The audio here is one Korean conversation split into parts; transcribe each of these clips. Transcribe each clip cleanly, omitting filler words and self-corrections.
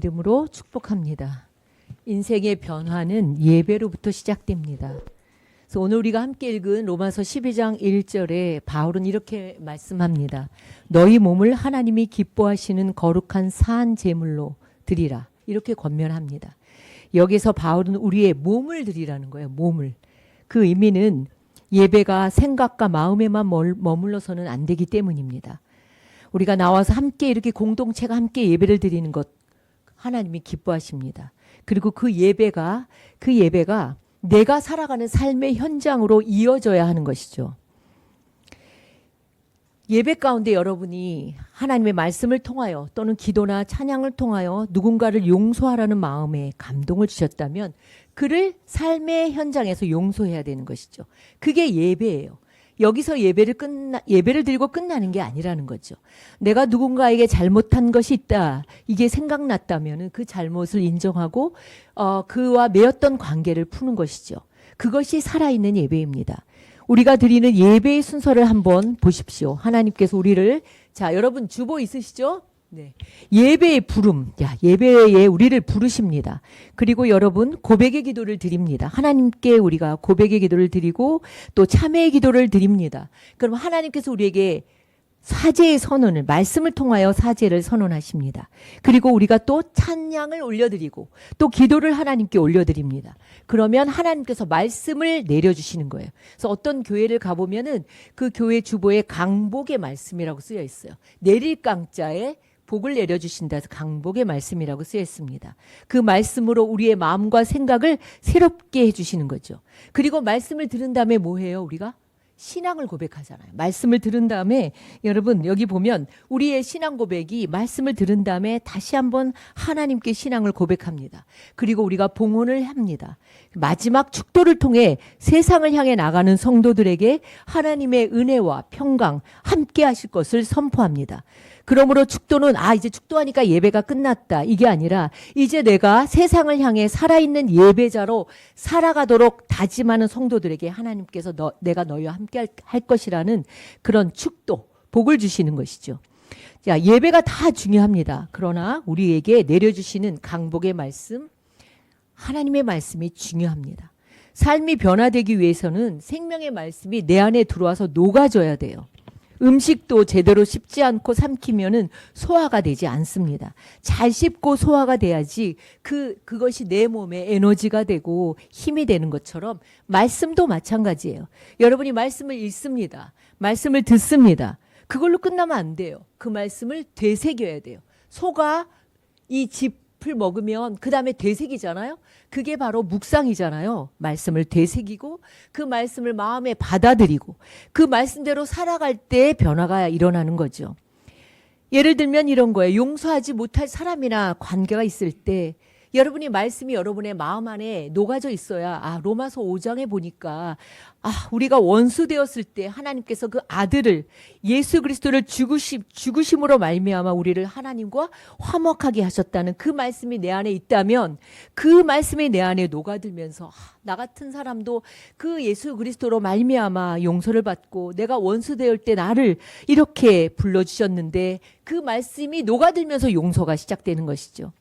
이름으로 축복합니다. 인생의 변화는 예배로부터 시작됩니다. 그래서 오늘 우리가 함께 읽은 로마서 12장 1절에 바울은 이렇게 말씀합니다. 너희 몸을 하나님이 기뻐하시는 거룩한 산 제물로 드리라. 이렇게 권면합니다. 여기서 바울은 우리의 몸을 드리라는 거예요. 몸을. 그 의미는 예배가 생각과 마음에만 머물러서는 안 되기 때문입니다. 우리가 나와서 함께 이렇게 공동체가 함께 예배를 드리는 것 하나님이 기뻐하십니다. 그리고 그 예배가 내가 살아가는 삶의 현장으로 이어져야 하는 것이죠. 예배 가운데 여러분이 하나님의 말씀을 통하여 또는 기도나 찬양을 통하여 누군가를 용서하라는 마음에 감동을 주셨다면 그를 삶의 현장에서 용서해야 되는 것이죠. 그게 예배예요. 여기서 예배를 드리고 끝나는 게 아니라는 거죠. 내가 누군가에게 잘못한 것이 있다. 이게 생각났다면 그 잘못을 인정하고 그와 맺었던 관계를 푸는 것이죠. 그것이 살아있는 예배입니다. 우리가 드리는 예배의 순서를 한번 보십시오. 하나님께서 우리를 여러분 주보 있으시죠? 네. 예배의 부름. 예배에 우리를 부르십니다. 그리고 여러분 고백의 기도를 드립니다. 하나님께 우리가 고백의 기도를 드리고 또 참회의 기도를 드립니다. 그럼 하나님께서 우리에게 사죄의 선언을 말씀을 통하여 사죄를 선언하십니다. 그리고 우리가 또 찬양을 올려드리고 또 기도를 하나님께 올려드립니다. 그러면 하나님께서 말씀을 내려주시는 거예요. 그래서 어떤 교회를 가보면은 그 교회 주보에 강복의 말씀이라고 쓰여 있어요. 내릴 강자에 복을 내려주신다 해서 강복의 말씀이라고 쓰여 있습니다. 그 말씀으로 우리의 마음과 생각을 새롭게 해주시는 거죠. 그리고 말씀을 들은 다음에 뭐 해요? 우리가 신앙을 고백하잖아요. 말씀을 들은 다음에 여러분 여기 보면 우리의 신앙 고백이 말씀을 들은 다음에 다시 한번 하나님께 신앙을 고백합니다. 그리고 우리가 봉헌을 합니다. 마지막 축도를 통해 세상을 향해 나가는 성도들에게 하나님의 은혜와 평강 함께 하실 것을 선포합니다. 그러므로 축도는 이제 축도하니까 예배가 끝났다. 이게 아니라 이제 내가 세상을 향해 살아있는 예배자로 살아가도록 다짐하는 성도들에게 하나님께서 내가 너희와 함께 할 것이라는 그런 축도, 복을 주시는 것이죠. 예배가 다 중요합니다. 그러나 우리에게 내려주시는 강복의 말씀, 하나님의 말씀이 중요합니다. 삶이 변화되기 위해서는 생명의 말씀이 내 안에 들어와서 녹아져야 돼요. 음식도 제대로 씹지 않고 삼키면은 소화가 되지 않습니다. 잘 씹고 소화가 돼야지 그것이 내 몸에 에너지가 되고 힘이 되는 것처럼 말씀도 마찬가지예요. 여러분이 말씀을 읽습니다. 말씀을 듣습니다. 그걸로 끝나면 안 돼요. 그 말씀을 되새겨야 돼요. 소가 이 짚을 먹으면 그 다음에 되새기잖아요. 그게 바로 묵상이잖아요. 말씀을 되새기고 그 말씀을 마음에 받아들이고 그 말씀대로 살아갈 때 변화가 일어나는 거죠. 예를 들면 이런 거예요. 용서하지 못할 사람이나 관계가 있을 때 여러분이 말씀이 여러분의 마음 안에 녹아져 있어야 로마서 5장에 보니까 우리가 원수 되었을 때 하나님께서 그 아들을 예수 그리스도를 죽으심으로 말미암아 우리를 하나님과 화목하게 하셨다는 그 말씀이 내 안에 있다면 그 말씀이 내 안에 녹아들면서 나 같은 사람도 그 예수 그리스도로 말미암아 용서를 받고 내가 원수 되을 때 나를 이렇게 불러주셨는데 그 말씀이 녹아들면서 용서가 시작되는 것이죠.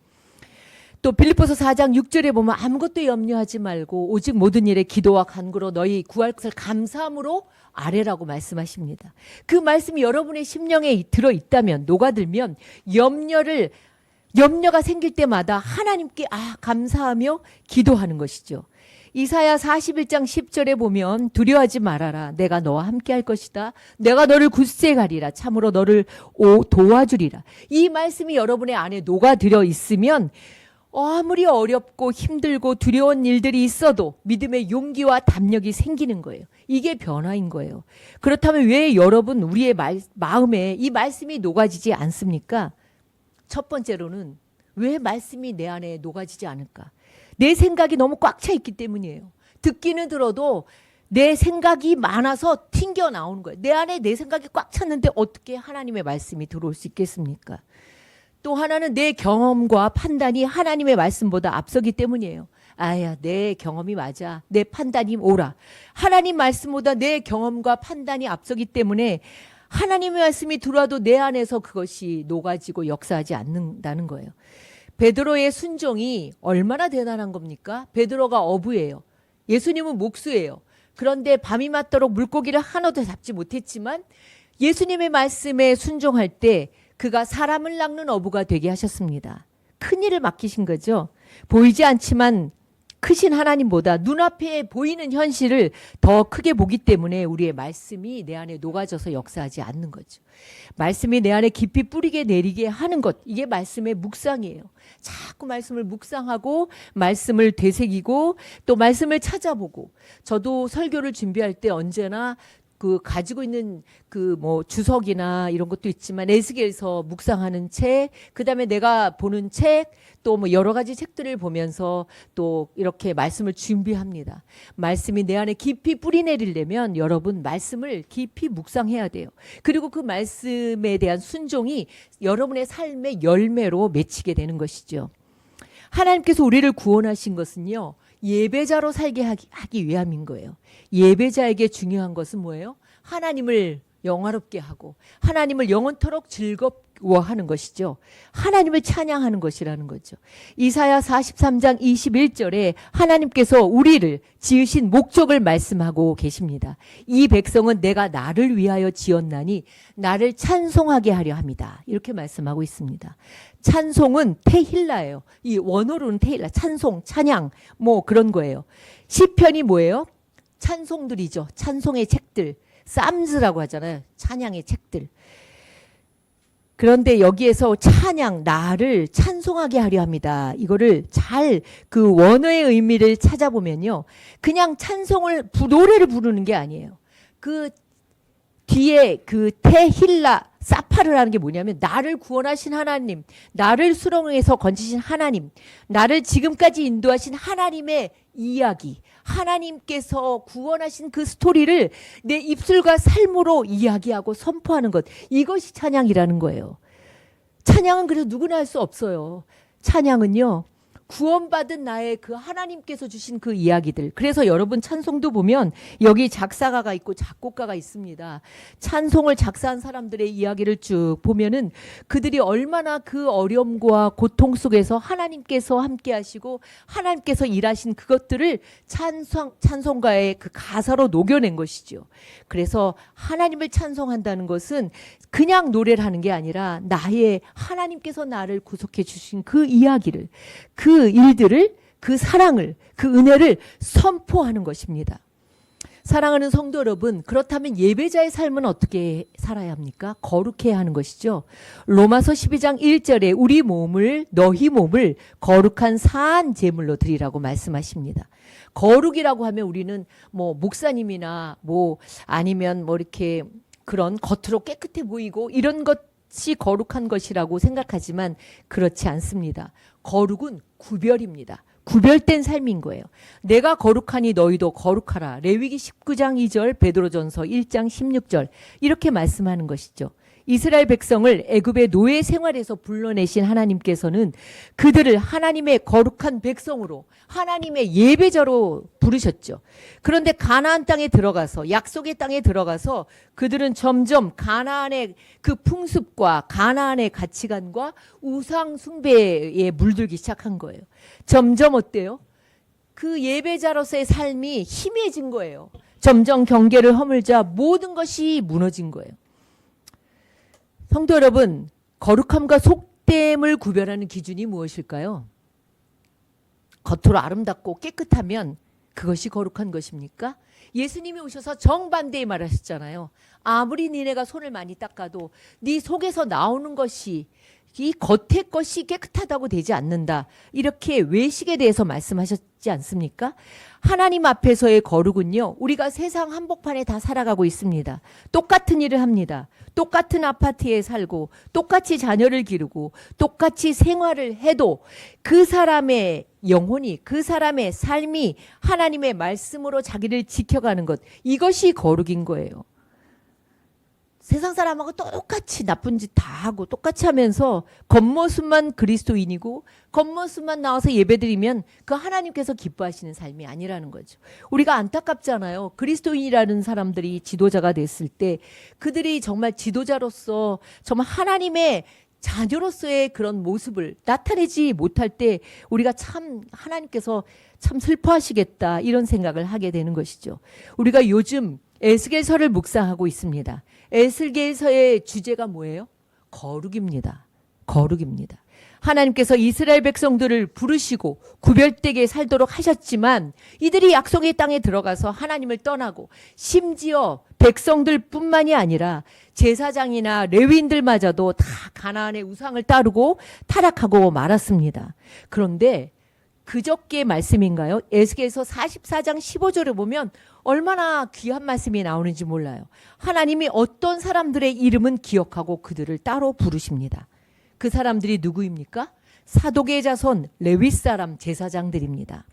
또 빌립보서 4장 6절에 보면 아무것도 염려하지 말고 오직 모든 일에 기도와 간구로 너희 구할 것을 감사함으로 아뢰라고 말씀하십니다. 그 말씀이 여러분의 심령에 들어있다면 녹아들면 염려가 생길 때마다 하나님께 감사하며 기도하는 것이죠. 이사야 41장 10절에 보면 두려워하지 말아라. 내가 너와 함께 할 것이다. 내가 너를 굳세 가리라. 참으로 너를 도와주리라. 이 말씀이 여러분의 안에 녹아들어 있으면 아무리 어렵고 힘들고 두려운 일들이 있어도 믿음의 용기와 담력이 생기는 거예요. 이게 변화인 거예요. 그렇다면 왜 여러분 우리의 마음에 이 말씀이 녹아지지 않습니까? 첫 번째로는 왜 말씀이 내 안에 녹아지지 않을까? 내 생각이 너무 꽉 차 있기 때문이에요. 듣기는 들어도 내 생각이 많아서 튕겨 나오는 거예요. 내 안에 내 생각이 꽉 찼는데 어떻게 하나님의 말씀이 들어올 수 있겠습니까? 또 하나는 내 경험과 판단이 하나님의 말씀보다 앞서기 때문이에요. 내 경험이 맞아. 내 판단이 옳아. 하나님 말씀보다 내 경험과 판단이 앞서기 때문에 하나님의 말씀이 들어와도 내 안에서 그것이 녹아지고 역사하지 않는다는 거예요. 베드로의 순종이 얼마나 대단한 겁니까? 베드로가 어부예요. 예수님은 목수예요. 그런데 밤이 맞도록 물고기를 하나도 잡지 못했지만 예수님의 말씀에 순종할 때 그가 사람을 낚는 어부가 되게 하셨습니다. 큰 일을 맡기신 거죠. 보이지 않지만 크신 하나님보다 눈앞에 보이는 현실을 더 크게 보기 때문에 우리의 말씀이 내 안에 녹아져서 역사하지 않는 거죠. 말씀이 내 안에 깊이 뿌리게 내리게 하는 것, 이게 말씀의 묵상이에요. 자꾸 말씀을 묵상하고 말씀을 되새기고 또 말씀을 찾아보고, 저도 설교를 준비할 때 언제나 그 가지고 있는 그 뭐 주석이나 이런 것도 있지만 에스겔서 묵상하는 책, 그다음에 내가 보는 책, 또 뭐 여러 가지 책들을 보면서 또 이렇게 말씀을 준비합니다. 말씀이 내 안에 깊이 뿌리 내리려면 여러분 말씀을 깊이 묵상해야 돼요. 그리고 그 말씀에 대한 순종이 여러분의 삶의 열매로 맺히게 되는 것이죠. 하나님께서 우리를 구원하신 것은요, 예배자로 살게 하기 위함인 거예요. 예배자에게 중요한 것은 뭐예요? 하나님을 영화롭게 하고 하나님을 영원토록 즐거워하는 것이죠. 하나님을 찬양하는 것이라는 거죠. 이사야 43장 21절에 하나님께서 우리를 지으신 목적을 말씀하고 계십니다. 이 백성은 내가 나를 위하여 지었나니 나를 찬송하게 하려 합니다. 이렇게 말씀하고 있습니다. 찬송은 테힐라예요. 이 원어로는 테힐라, 찬송, 찬양 뭐 그런 거예요. 시편이 뭐예요? 찬송들이죠. 찬송의 책들, 쌈즈라고 하잖아요. 찬양의 책들. 그런데 여기에서 찬양, 나를 찬송하게 하려 합니다. 이거를 잘 그 원어의 의미를 찾아보면요, 그냥 찬송을 노래를 부르는 게 아니에요. 그 뒤에 그 테힐라 사파르라는 게 뭐냐면 나를 구원하신 하나님, 나를 수렁에서 건지신 하나님, 나를 지금까지 인도하신 하나님의 이야기, 하나님께서 구원하신 그 스토리를 내 입술과 삶으로 이야기하고 선포하는 것, 이것이 찬양이라는 거예요. 찬양은 그래서 누구나 할 수 없어요. 찬양은요, 구원받은 나의 그 하나님께서 주신 그 이야기들. 그래서 여러분 찬송도 보면 여기 작사가가 있고 작곡가가 있습니다. 찬송을 작사한 사람들의 이야기를 쭉 보면은 그들이 얼마나 그 어려움과 고통 속에서 하나님께서 함께 하시고 하나님께서 일하신 그것들을 찬송가의 그 가사로 녹여낸 것이죠. 그래서 하나님을 찬송한다는 것은 그냥 노래를 하는 게 아니라 나의 하나님께서 나를 구속해 주신 그 이야기를, 그 일들을, 그 사랑을, 그 은혜를 선포하는 것입니다. 사랑하는 성도 여러분, 그렇다면 예배자의 삶은 어떻게 살아야 합니까? 거룩해야 하는 것이죠. 로마서 12장 1절에 우리 몸을, 너희 몸을 거룩한 사한 제물로 드리라고 말씀하십니다. 거룩이라고 하면 우리는 뭐 목사님이나 뭐 아니면 뭐 이렇게 그런 겉으로 깨끗해 보이고 이런 것이 거룩한 것이라고 생각하지만 그렇지 않습니다. 거룩은 구별입니다. 구별된 삶인 거예요. 내가 거룩하니 너희도 거룩하라. 레위기 19장 2절, 베드로전서 1장 16절 이렇게 말씀하는 것이죠. 이스라엘 백성을 애굽의 노예 생활에서 불러내신 하나님께서는 그들을 하나님의 거룩한 백성으로, 하나님의 예배자로 부르셨죠. 그런데 가나안 땅에 들어가서, 약속의 땅에 들어가서 그들은 점점 가나안의 그 풍습과 가나안의 가치관과 우상 숭배에 물들기 시작한 거예요. 점점 어때요? 그 예배자로서의 삶이 희미해진 거예요. 점점 경계를 허물자 모든 것이 무너진 거예요. 성도 여러분, 거룩함과 속됨을 구별하는 기준이 무엇일까요? 겉으로 아름답고 깨끗하면 그것이 거룩한 것입니까? 예수님이 오셔서 정반대의 말을 하셨잖아요. 아무리 니네가 손을 많이 닦아도 네 속에서 나오는 것이, 이 겉의 것이 깨끗하다고 되지 않는다. 이렇게 외식에 대해서 말씀하셨지 않습니까? 하나님 앞에서의 거룩은요, 우리가 세상 한복판에 다 살아가고 있습니다. 똑같은 일을 합니다. 똑같은 아파트에 살고 똑같이 자녀를 기르고 똑같이 생활을 해도 그 사람의 영혼이, 그 사람의 삶이 하나님의 말씀으로 자기를 지켜가는 것, 이것이 거룩인 거예요. 세상 사람하고 똑같이 나쁜 짓 다 하고 똑같이 하면서 겉모습만 그리스도인이고 겉모습만 나와서 예배드리면 그 하나님께서 기뻐하시는 삶이 아니라는 거죠. 우리가 안타깝잖아요. 그리스도인이라는 사람들이 지도자가 됐을 때 그들이 정말 지도자로서 정말 하나님의 자녀로서의 그런 모습을 나타내지 못할 때 우리가 참 하나님께서 참 슬퍼하시겠다 이런 생각을 하게 되는 것이죠. 우리가 요즘 에스겔서를 묵상하고 있습니다. 에스겔서의 주제가 뭐예요? 거룩입니다. 거룩입니다. 하나님께서 이스라엘 백성들을 부르시고 구별되게 살도록 하셨지만 이들이 약속의 땅에 들어가서 하나님을 떠나고 심지어 백성들뿐만이 아니라 제사장이나 레위인들마저도 다 가나안의 우상을 따르고 타락하고 말았습니다. 그런데 그저께 말씀인가요? 에스겔서 44장 15절에 보면 얼마나 귀한 말씀이 나오는지 몰라요. 하나님이 어떤 사람들의 이름은 기억하고 그들을 따로 부르십니다. 그 사람들이 누구입니까? 사독의 자손 레위 사람 제사장들입니다.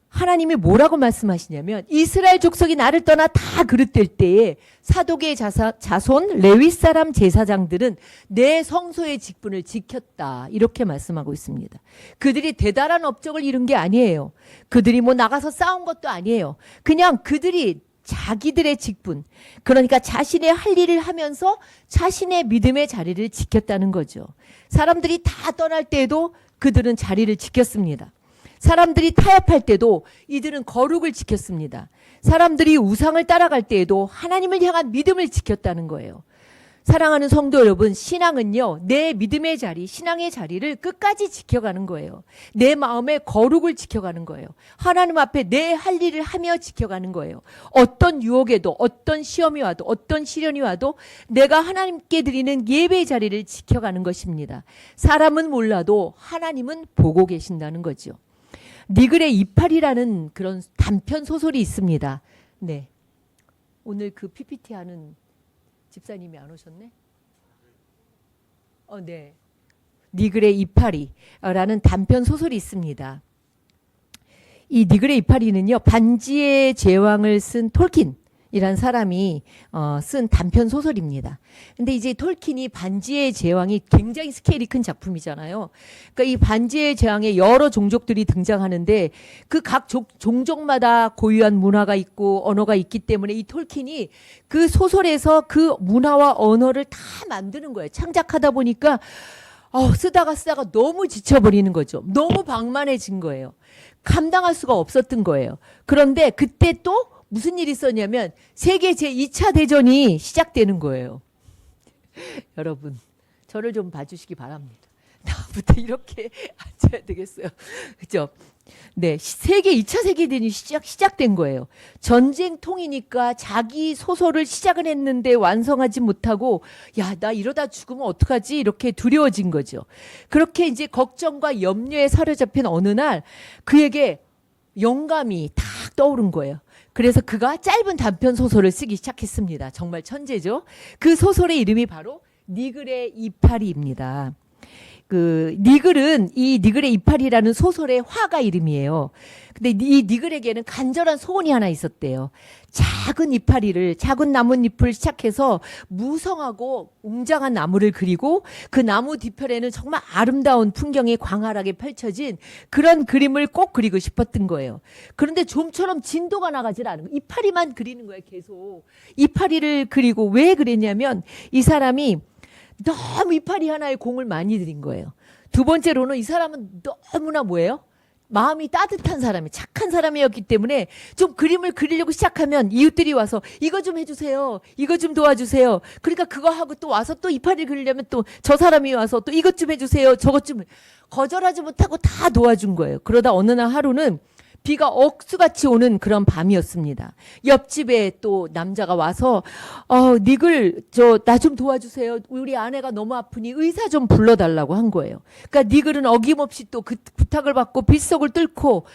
하나님이 뭐라고 말씀하시냐면 이스라엘 족속이 나를 떠나 다 그릇될 때에 사독의 자손 레위 사람 제사장들은 내 성소의 직분을 지켰다 이렇게 말씀하고 있습니다. 그들이 대단한 업적을 이룬 게 아니에요. 그들이 뭐 나가서 싸운 것도 아니에요. 그냥 그들이 자기들의 직분, 그러니까 자신의 할 일을 하면서 자신의 믿음의 자리를 지켰다는 거죠. 사람들이 다 떠날 때에도 그들은 자리를 지켰습니다. 사람들이 타협할 때도 이들은 거룩을 지켰습니다. 사람들이 우상을 따라갈 때에도 하나님을 향한 믿음을 지켰다는 거예요. 사랑하는 성도 여러분, 신앙은요, 내 믿음의 자리, 신앙의 자리를 끝까지 지켜가는 거예요. 내 마음의 거룩을 지켜가는 거예요. 하나님 앞에 내 할 일을 하며 지켜가는 거예요. 어떤 유혹에도, 어떤 시험이 와도, 어떤 시련이 와도 내가 하나님께 드리는 예배의 자리를 지켜가는 것입니다. 사람은 몰라도 하나님은 보고 계신다는 거죠. 니글의 이팔이라는 그런 단편 소설이 있습니다. 네, 오늘 그 PPT 하는 집사님이 안 오셨네? 네. 니글의 이파리라는 단편 소설이 있습니다. 이 니글의 이파리는요, 반지의 제왕을 쓴 톨킨이란 사람이 쓴 단편 소설입니다. 근데 이제 톨킨이 반지의 제왕이 굉장히 스케일이 큰 작품이잖아요. 그러니까 이 반지의 제왕에 여러 종족들이 등장하는데 그 각 종족마다 고유한 문화가 있고 언어가 있기 때문에 이 톨킨이 그 소설에서 그 문화와 언어를 다 만드는 거예요. 창작하다 보니까 쓰다가 너무 지쳐버리는 거죠. 너무 방만해진 거예요. 감당할 수가 없었던 거예요. 그런데 그때 또 무슨 일이 있었냐면 세계 제2차 대전이 시작되는 거예요. 여러분, 저를 좀 봐주시기 바랍니다. 나부터 이렇게 앉아야 되겠어요. 그죠? 네, 세계 2차 세계대전이 시작된 거예요. 전쟁통이니까 자기 소설을 시작은 했는데 완성하지 못하고 야, 나 이러다 죽으면 어떡하지? 이렇게 두려워진 거죠. 그렇게 이제 걱정과 염려에 사로잡힌 어느 날 그에게 영감이 탁 떠오른 거예요. 그래서 그가 짧은 단편 소설을 쓰기 시작했습니다. 정말 천재죠. 그 소설의 이름이 바로 니글의 이파리입니다. 그 니글은 이 니글의 이파리라는 소설의 화가 이름이에요. 근데 이 니글에게는 간절한 소원이 하나 있었대요. 작은 이파리를, 작은 나뭇잎을 시작해서 무성하고 웅장한 나무를 그리고 그 나무 뒤편에는 정말 아름다운 풍경이 광활하게 펼쳐진 그런 그림을 꼭 그리고 싶었던 거예요. 그런데 좀처럼 진도가 나가질 않은 거예요. 이파리만 그리는 거예요. 계속 이파리를 그리고 왜 그랬냐면 이 사람이 너무 이파리 하나에 공을 많이 들인 거예요. 두 번째로는 이 사람은 너무나 뭐예요? 마음이 따뜻한 사람이, 착한 사람이었기 때문에 좀 그림을 그리려고 시작하면 이웃들이 와서 이거 좀 해주세요. 이거 좀 도와주세요. 그러니까 그거 하고 또 와서 또 이파리를 그리려면 또 저 사람이 와서 또 이것 좀 해주세요. 저것 좀. 거절하지 못하고 다 도와준 거예요. 그러다 어느 날 하루는 비가 억수같이 오는 그런 밤이었습니다. 옆집에 또 남자가 와서 니글 나 좀 도와주세요. 우리 아내가 너무 아프니 의사 좀 불러달라고 한 거예요. 그러니까 니글은 어김없이 또 그 부탁을 받고 빗속을 뚫고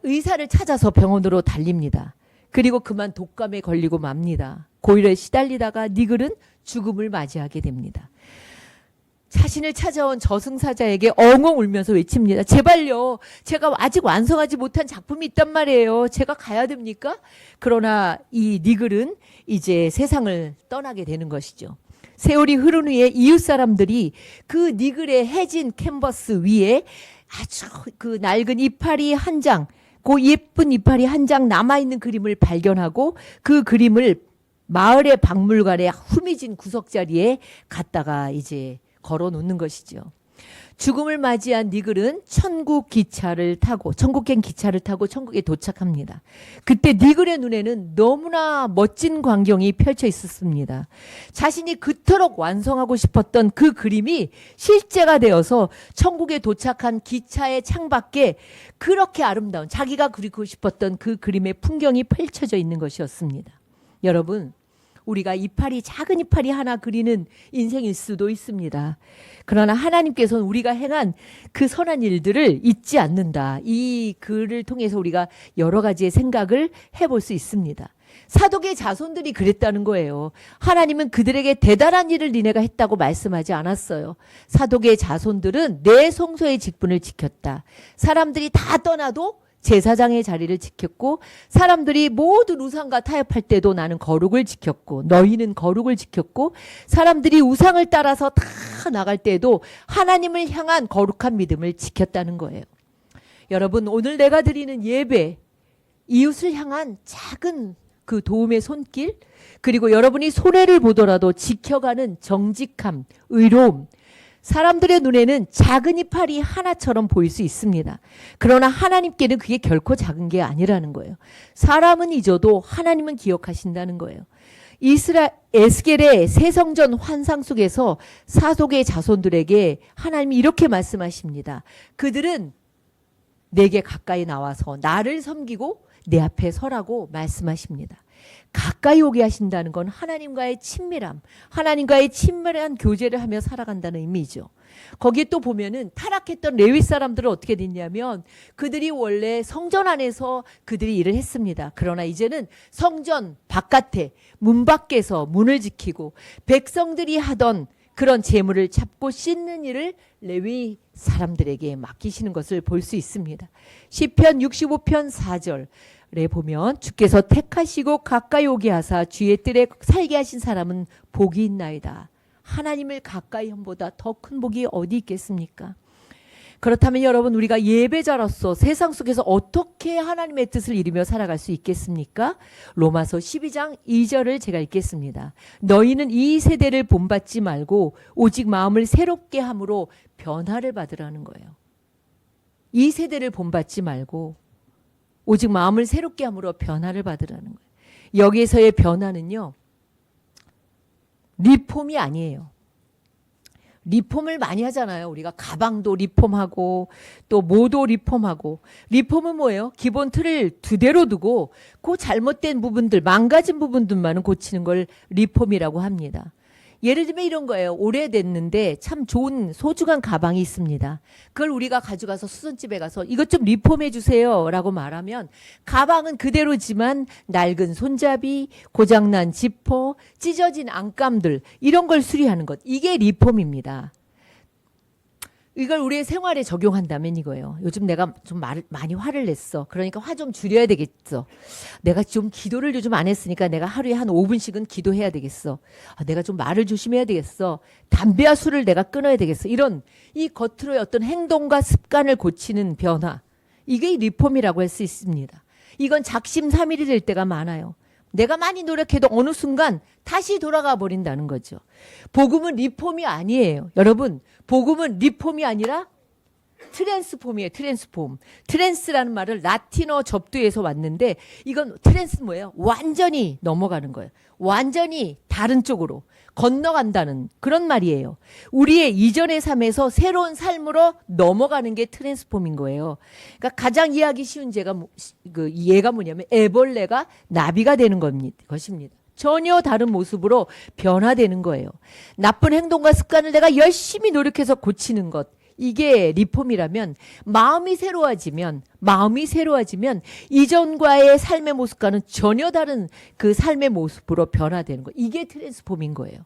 의사를 찾아서 병원으로 달립니다. 그리고 그만 독감에 걸리고 맙니다. 고열에 시달리다가 니글은 죽음을 맞이하게 됩니다. 자신을 찾아온 저승사자에게 엉엉 울면서 외칩니다. 제발요. 제가 아직 완성하지 못한 작품이 있단 말이에요. 제가 가야 됩니까? 그러나 이 니글은 이제 세상을 떠나게 되는 것이죠. 세월이 흐른 후에 이웃 사람들이 그 니글의 해진 캔버스 위에 아주 그 낡은 이파리 한 장, 그 예쁜 이파리 한 장 남아있는 그림을 발견하고 그 그림을 마을의 박물관의 후미진 구석자리에 갖다가 이제 걸어 놓는 것이죠. 죽음을 맞이한 니글은 천국행 기차를 타고 천국에 도착합니다. 그때 니글의 눈에는 너무나 멋진 광경이 펼쳐 있었습니다. 자신이 그토록 완성하고 싶었던 그 그림이 실제가 되어서 천국에 도착한 기차의 창밖에 그렇게 아름다운 자기가 그리고 싶었던 그 그림의 풍경이 펼쳐져 있는 것이었습니다. 여러분, 우리가 작은 이파리 하나 그리는 인생일 수도 있습니다. 그러나 하나님께서는 우리가 행한 그 선한 일들을 잊지 않는다. 이 글을 통해서 우리가 여러 가지의 생각을 해볼 수 있습니다. 사독의 자손들이 그랬다는 거예요. 하나님은 그들에게 대단한 일을 니네가 했다고 말씀하지 않았어요. 사독의 자손들은 내 성소의 직분을 지켰다. 사람들이 다 떠나도 제사장의 자리를 지켰고, 사람들이 모두 우상과 타협할 때도 나는 거룩을 지켰고, 너희는 거룩을 지켰고, 사람들이 우상을 따라서 다 나갈 때도 하나님을 향한 거룩한 믿음을 지켰다는 거예요. 여러분, 오늘 내가 드리는 예배, 이웃을 향한 작은 그 도움의 손길, 그리고 여러분이 손해를 보더라도 지켜가는 정직함, 의로움, 사람들의 눈에는 작은 이파리 하나처럼 보일 수 있습니다. 그러나 하나님께는 그게 결코 작은 게 아니라는 거예요. 사람은 잊어도 하나님은 기억하신다는 거예요. 에스겔의 새성전 환상 속에서 사독의 자손들에게 하나님이 이렇게 말씀하십니다. 그들은 내게 가까이 나와서 나를 섬기고 내 앞에 서라고 말씀하십니다. 가까이 오게 하신다는 건 하나님과의 친밀함, 하나님과의 친밀한 교제를 하며 살아간다는 의미죠. 거기에 또 보면은 타락했던 레위 사람들은 어떻게 됐냐면 그들이 원래 성전 안에서 그들이 일을 했습니다. 그러나 이제는 성전 바깥에 문 밖에서 문을 지키고 백성들이 하던 그런 재물을 잡고 씻는 일을 레위 사람들에게 맡기시는 것을 볼 수 있습니다. 시편 65편 4절에 보면 주께서 택하시고 가까이 오게 하사 주의 뜰에 살게 하신 사람은 복이 있나이다. 하나님을 가까이 함보다 더 큰 복이 어디 있겠습니까? 그렇다면 여러분, 우리가 예배자로서 세상 속에서 어떻게 하나님의 뜻을 이루며 살아갈 수 있겠습니까? 로마서 12장 2절을 제가 읽겠습니다. 너희는 이 세대를 본받지 말고 오직 마음을 새롭게 함으로 변화를 받으라는 거예요. 이 세대를 본받지 말고 오직 마음을 새롭게 함으로 변화를 받으라는 거예요. 여기에서의 변화는요, 리폼이 아니에요. 리폼을 많이 하잖아요. 우리가 가방도 리폼하고 또 모도 리폼하고. 리폼은 뭐예요? 기본 틀을 그대로 두고 그 잘못된 부분들, 망가진 부분들만은 고치는 걸 리폼이라고 합니다. 예를 들면 이런 거예요. 오래됐는데 참 좋은 소중한 가방이 있습니다. 그걸 우리가 가져가서 수선집에 가서 이것 좀 리폼해 주세요 라고 말하면 가방은 그대로지만 낡은 손잡이, 고장난 지퍼, 찢어진 안감들, 이런 걸 수리하는 것, 이게 리폼입니다. 이걸 우리의 생활에 적용한다면 이거예요. 요즘 내가 좀 많이 화를 냈어. 그러니까 화 좀 줄여야 되겠어. 내가 좀 기도를 요즘 안 했으니까 내가 하루에 한 5분씩은 기도해야 되겠어. 내가 좀 말을 조심해야 되겠어. 담배와 술을 내가 끊어야 되겠어. 이런 이 겉으로의 어떤 행동과 습관을 고치는 변화, 이게 리폼이라고 할 수 있습니다. 이건 작심삼일이 될 때가 많아요. 내가 많이 노력해도 어느 순간 다시 돌아가 버린다는 거죠. 복음은 리폼이 아니에요. 여러분, 복음은 리폼이 아니라 트랜스폼이에요. 트랜스폼. 트랜스라는 말을 라틴어 접두에서 왔는데 이건 트랜스 뭐예요? 완전히 넘어가는 거예요. 완전히 다른 쪽으로 건너간다는 그런 말이에요. 우리의 이전의 삶에서 새로운 삶으로 넘어가는 게 트랜스폼인 거예요. 그러니까 가장 이해하기 쉬운 예가 뭐냐면 애벌레가 나비가 되는 것입니다. 전혀 다른 모습으로 변화되는 거예요. 나쁜 행동과 습관을 내가 열심히 노력해서 고치는 것, 이게 리폼이라면 마음이 새로워지면 이전과의 삶의 모습과는 전혀 다른 그 삶의 모습으로 변화되는 거, 이게 트랜스폼인 거예요.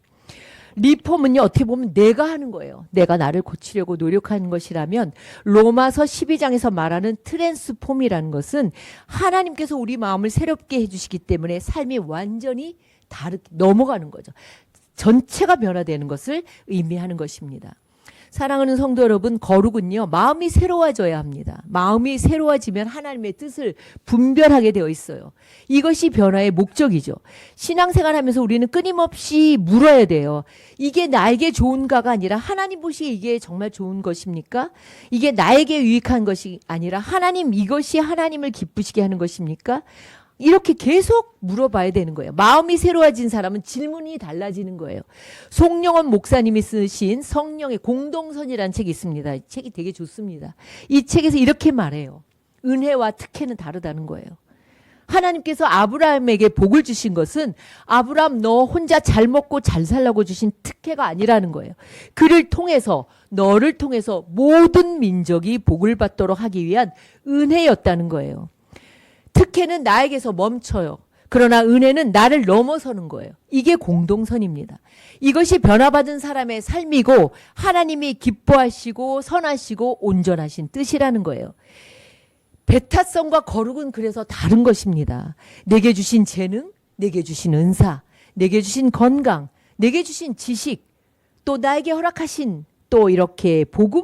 리폼은요, 어떻게 보면 내가 하는 거예요. 내가 나를 고치려고 노력하는 것이라면 로마서 12장에서 말하는 트랜스폼이라는 것은 하나님께서 우리 마음을 새롭게 해주시기 때문에 삶이 완전히 다르게 넘어가는 거죠. 전체가 변화되는 것을 의미하는 것입니다. 사랑하는 성도 여러분, 거룩은요, 마음이 새로워져야 합니다. 마음이 새로워지면 하나님의 뜻을 분별하게 되어 있어요. 이것이 변화의 목적이죠. 신앙생활하면서 우리는 끊임없이 물어야 돼요. 이게 나에게 좋은가가 아니라 하나님 보시기에 이게 정말 좋은 것입니까? 이게 나에게 유익한 것이 아니라 하나님, 이것이 하나님을 기쁘시게 하는 것입니까? 이렇게 계속 물어봐야 되는 거예요. 마음이 새로워진 사람은 질문이 달라지는 거예요. 송영원 목사님이 쓰신 성령의 공동선이라는 책이 있습니다. 이 책이 되게 좋습니다. 이 책에서 이렇게 말해요. 은혜와 특혜는 다르다는 거예요. 하나님께서 아브라함에게 복을 주신 것은 아브라함 너 혼자 잘 먹고 잘 살라고 주신 특혜가 아니라는 거예요. 그를 통해서, 너를 통해서 모든 민족이 복을 받도록 하기 위한 은혜였다는 거예요. 특혜는 나에게서 멈춰요. 그러나 은혜는 나를 넘어서는 거예요. 이게 공동선입니다. 이것이 변화받은 사람의 삶이고 하나님이 기뻐하시고 선하시고 온전하신 뜻이라는 거예요. 배타성과 거룩은 그래서 다른 것입니다. 내게 주신 재능, 내게 주신 은사, 내게 주신 건강, 내게 주신 지식, 또 나에게 허락하신 또 이렇게 복음,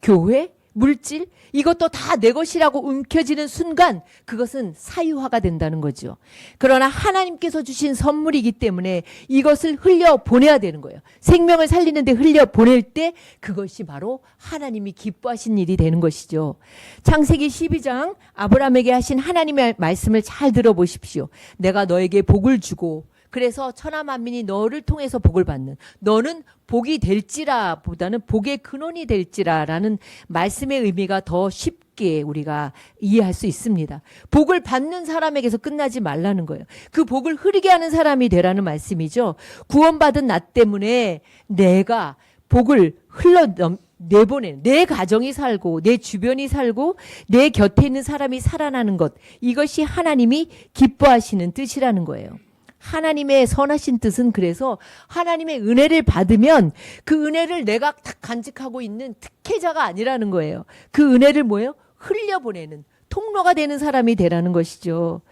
교회, 물질, 이것도 다 내 것이라고 움켜쥐는 순간 그것은 사유화가 된다는 거죠. 그러나 하나님께서 주신 선물이기 때문에 이것을 흘려보내야 되는 거예요. 생명을 살리는데 흘려보낼 때 그것이 바로 하나님이 기뻐하신 일이 되는 것이죠. 창세기 12장 아브라함에게 하신 하나님의 말씀을 잘 들어보십시오. 내가 너에게 복을 주고 그래서 천하 만민이 너를 통해서 복을 받는, 너는 복이 될지라 보다는 복의 근원이 될지라라는 말씀의 의미가 더 쉽게 우리가 이해할 수 있습니다. 복을 받는 사람에게서 끝나지 말라는 거예요. 그 복을 흐리게 하는 사람이 되라는 말씀이죠. 구원받은 나 때문에 내가 복을 내보내는, 내 가정이 살고 내 주변이 살고 내 곁에 있는 사람이 살아나는 것, 이것이 하나님이 기뻐하시는 뜻이라는 거예요. 하나님의 선하신 뜻은 그래서 하나님의 은혜를 받으면 그 은혜를 내가 딱 간직하고 있는 특혜자가 아니라는 거예요. 그 은혜를 뭐예요? 흘려보내는 통로가 되는 사람이 되라는 것이죠.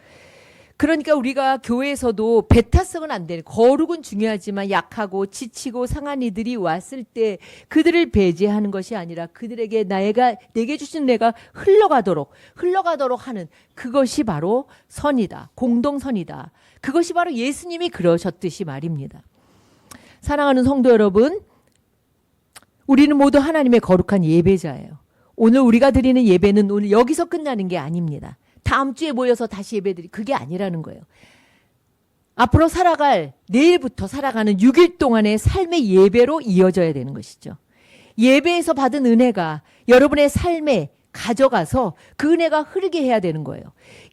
그러니까 우리가 교회에서도 배타성은 안 되는, 거룩은 중요하지만 약하고 지치고 상한 이들이 왔을 때 그들을 배제하는 것이 아니라 그들에게 내게 주신 내가 흘러가도록 하는 그것이 바로 선이다. 공동선이다. 그것이 바로 예수님이 그러셨듯이 말입니다. 사랑하는 성도 여러분, 우리는 모두 하나님의 거룩한 예배자예요. 오늘 우리가 드리는 예배는 오늘 여기서 끝나는 게 아닙니다. 다음 주에 모여서 다시 예배드리, 그게 아니라는 거예요. 앞으로 내일부터 살아가는 6일 동안의 삶의 예배로 이어져야 되는 것이죠. 예배에서 받은 은혜가 여러분의 삶에 가져가서 그 은혜가 흐르게 해야 되는 거예요.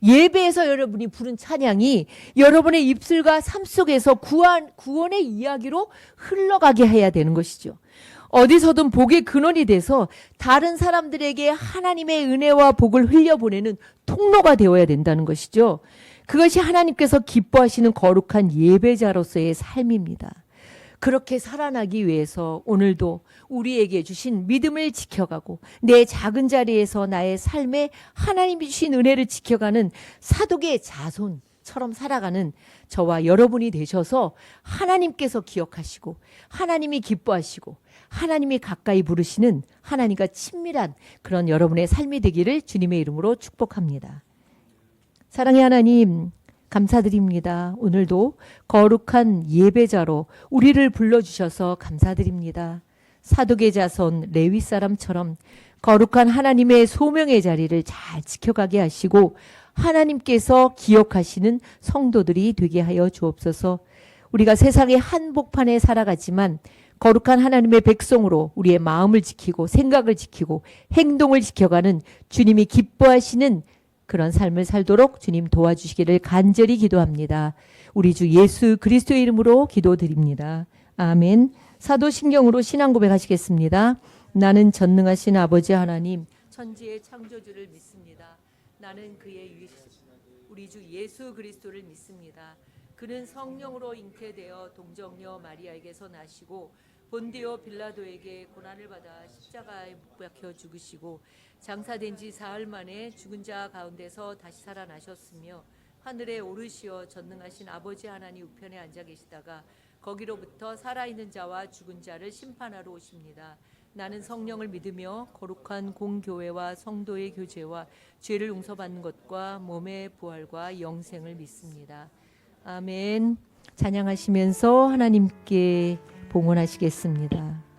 예배에서 여러분이 부른 찬양이 여러분의 입술과 삶 속에서 구원의 이야기로 흘러가게 해야 되는 것이죠. 어디서든 복의 근원이 돼서 다른 사람들에게 하나님의 은혜와 복을 흘려보내는 통로가 되어야 된다는 것이죠. 그것이 하나님께서 기뻐하시는 거룩한 예배자로서의 삶입니다. 그렇게 살아나기 위해서 오늘도 우리에게 주신 믿음을 지켜가고 내 작은 자리에서 나의 삶에 하나님이 주신 은혜를 지켜가는 사독의 자손처럼 살아가는 저와 여러분이 되셔서 하나님께서 기억하시고 하나님이 기뻐하시고 하나님이 가까이 부르시는 하나님과 친밀한 그런 여러분의 삶이 되기를 주님의 이름으로 축복합니다. 사랑의 하나님, 감사드립니다. 오늘도 거룩한 예배자로 우리를 불러주셔서 감사드립니다. 사독의 자손 레위 사람처럼 거룩한 하나님의 소명의 자리를 잘 지켜가게 하시고 하나님께서 기억하시는 성도들이 되게 하여 주옵소서. 우리가 세상의 한복판에 살아가지만 거룩한 하나님의 백성으로 우리의 마음을 지키고 생각을 지키고 행동을 지켜가는 주님이 기뻐하시는 그런 삶을 살도록 주님 도와주시기를 간절히 기도합니다. 우리 주 예수 그리스도의 이름으로 기도드립니다. 아멘. 사도신경으로 신앙 고백하시겠습니다. 나는 전능하신 아버지 하나님 천지의 창조주를 믿습니다. 나는 그의 우리 주 예수 그리스도를 믿습니다. 그는 성령으로 잉태되어 동정녀 마리아에게서 나시고 본디오 빌라도에게 고난을 받아 십자가에 못 박혀 죽으시고 장사된 지 사흘 만에 죽은 자 가운데서 다시 살아나셨으며 하늘에 오르시어 전능하신 아버지 하나님 우편에 앉아 계시다가 거기로부터 살아있는 자와 죽은 자를 심판하러 오십니다. 나는 성령을 믿으며 거룩한 공교회와 성도의 교제와 죄를 용서받는 것과 몸의 부활과 영생을 믿습니다. 아멘. 찬양하시면서 하나님께 봉헌하시겠습니다.